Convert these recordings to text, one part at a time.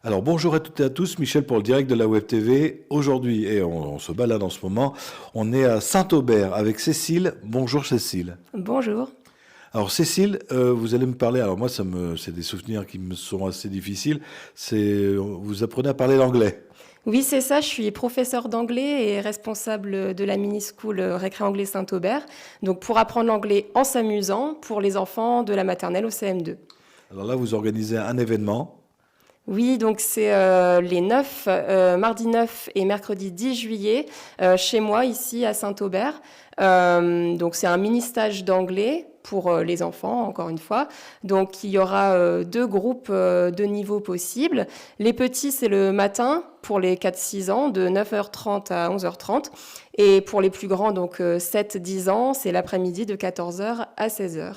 Alors bonjour à toutes et à tous, Michel pour le direct de la Web TV. Aujourd'hui, et on se balade en ce moment, on est à Saint-Aubert avec Cécile. Bonjour Cécile. Bonjour. Alors Cécile, vous allez me parler, alors moi c'est des souvenirs qui me sont assez difficiles, vous apprenez à parler l'anglais. Oui, c'est ça, je suis professeure d'anglais et responsable de la mini-school Récré Anglais Saint-Aubert. Donc pour apprendre l'anglais en s'amusant pour les enfants de la maternelle au CM2. Alors là, vous organisez un événement. Oui, donc c'est les 9, mardi 9 et mercredi 10 juillet, chez moi, ici à Saint-Aubert. Donc c'est un mini-stage d'anglais pour les enfants, encore une fois. Donc il y aura deux groupes de niveaux possibles. Les petits, c'est le matin pour les 4-6 ans, de 9h30 à 11h30. Et pour les plus grands, donc 7-10 ans, c'est l'après-midi de 14h à 16h.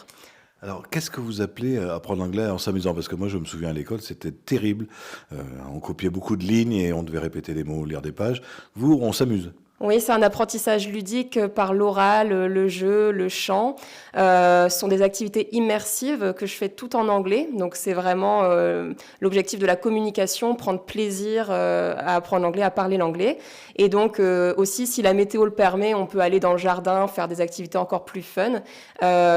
Alors, qu'est-ce que vous appelez apprendre l'anglais en s'amusant? Parce que moi, je me souviens à l'école, c'était terrible. On copiait beaucoup de lignes et on devait répéter des mots, lire des pages. Vous, on s'amuse. Oui, c'est un apprentissage ludique par l'oral, le jeu, le chant. Ce sont des activités immersives que je fais tout en anglais. Donc c'est vraiment l'objectif de la communication, prendre plaisir à apprendre l'anglais, à parler l'anglais. Et donc aussi, si la météo le permet, on peut aller dans le jardin, faire des activités encore plus fun.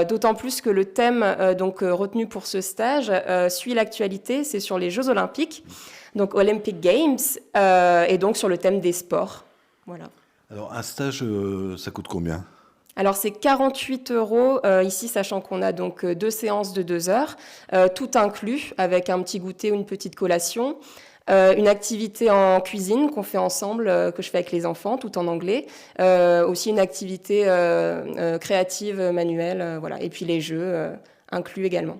D'autant plus que le thème retenu pour ce stage suit l'actualité, c'est sur les Jeux Olympiques, donc Olympic Games, et donc sur le thème des sports. Voilà. Alors, un stage, ça coûte combien? Alors c'est 48 € ici, sachant qu'on a donc deux séances de 2 heures, tout inclus, avec un petit goûter ou une petite collation. Une activité en cuisine qu'on fait ensemble, que je fais avec les enfants, tout en anglais. Aussi une activité créative, manuelle, voilà. Et puis les jeux inclus également.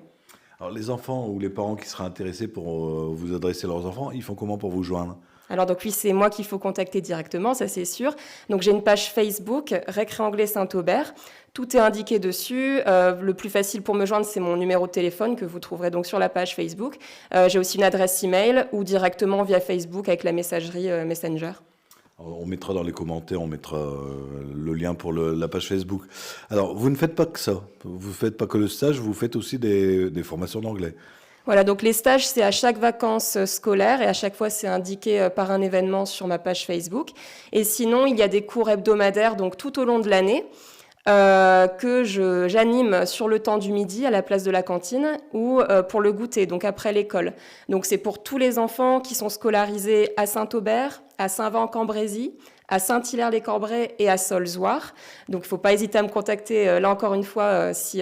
Alors, les enfants ou les parents qui seraient intéressés pour vous adresser leurs enfants, ils font comment pour vous joindre? Alors donc oui, c'est moi qu'il faut contacter directement, ça c'est sûr. Donc j'ai une page Facebook, Récré Anglais Saint-Aubert. Tout est indiqué dessus. Le plus facile pour me joindre, c'est mon numéro de téléphone que vous trouverez donc sur la page Facebook. J'ai aussi une adresse email ou directement via Facebook avec la messagerie Messenger. Alors, on mettra dans les commentaires, on mettra le lien pour la page Facebook. Alors, vous ne faites pas que ça. Vous ne faites pas que le stage, vous faites aussi des formations d'anglais. Voilà, donc les stages, c'est à chaque vacances scolaires et à chaque fois, c'est indiqué par un événement sur ma page Facebook. Et sinon, il y a des cours hebdomadaires, donc tout au long de l'année, que j'anime sur le temps du midi à la place de la cantine ou pour le goûter, donc après l'école. Donc c'est pour tous les enfants qui sont scolarisés à Saint-Aubert, à Saint-Vent-en-Cambrésis, à Saint-Hilaire-les-Corbrais et à Solzoir. Donc il ne faut pas hésiter à me contacter, là encore une fois, si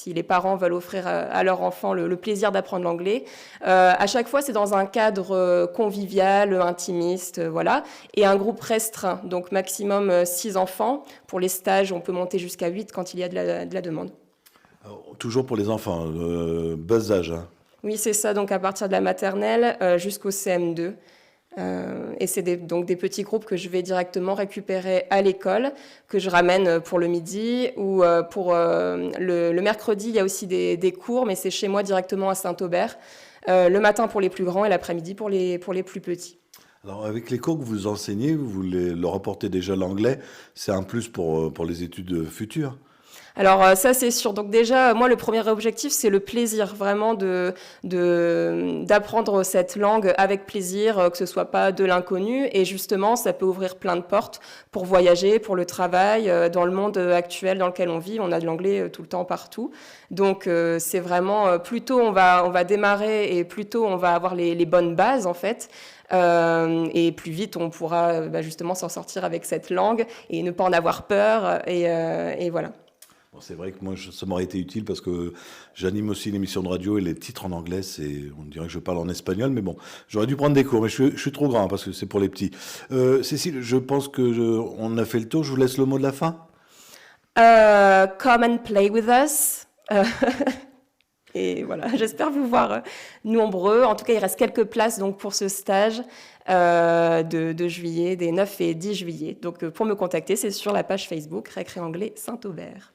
les parents veulent offrir à leur enfant le plaisir d'apprendre l'anglais. À chaque fois, c'est dans un cadre convivial, intimiste, voilà, et un groupe restreint, donc maximum 6 enfants. Pour les stages, on peut monter jusqu'à 8 quand il y a de la demande. Alors, toujours pour les enfants, bas âge. Hein. Oui, c'est ça, donc à partir de la maternelle jusqu'au CM2. Et c'est donc des petits groupes que je vais directement récupérer à l'école, que je ramène pour le midi ou pour le mercredi. Il y a aussi des cours, mais c'est chez moi directement à Saint-Aubert. Le matin pour les plus grands et l'après-midi pour les plus petits. Alors, avec les cours que vous enseignez, vous leur apportez déjà l'anglais. C'est un plus pour les études futures. Alors ça c'est sûr. Donc déjà, moi le premier objectif c'est le plaisir, vraiment d'apprendre cette langue avec plaisir, que ce soit pas de l'inconnu. Et justement, ça peut ouvrir plein de portes pour voyager, pour le travail, dans le monde actuel dans lequel on vit. On a de l'anglais tout le temps partout. Donc c'est vraiment plus tôt on va démarrer et plus tôt on va avoir les bonnes bases en fait. Et plus vite on pourra justement s'en sortir avec cette langue et ne pas en avoir peur. Et voilà. Bon, c'est vrai que moi, ça m'aurait été utile parce que j'anime aussi une émission de radio et les titres en anglais, on dirait que je parle en espagnol, mais bon, j'aurais dû prendre des cours, mais je suis trop grand parce que c'est pour les petits. Cécile, je pense on a fait le tour, je vous laisse le mot de la fin. Come and play with us. Et voilà, j'espère vous voir nombreux. En tout cas, il reste quelques places donc, pour ce stage de juillet, des 9 et 10 juillet. Donc, pour me contacter, c'est sur la page Facebook Récré Anglais Saint-Aubert.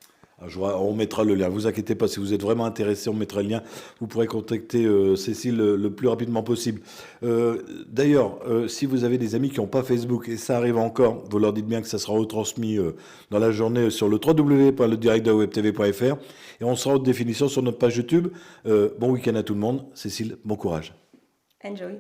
On mettra le lien. Ne vous inquiétez pas, si vous êtes vraiment intéressé, on mettra le lien. Vous pourrez contacter Cécile le plus rapidement possible. D'ailleurs, si vous avez des amis qui n'ont pas Facebook, et ça arrive encore, vous leur dites bien que ça sera retransmis dans la journée sur le www.ledirectdewebtv.fr et on sera en définition sur notre page YouTube. Bon week-end à tout le monde. Cécile, bon courage. Enjoy.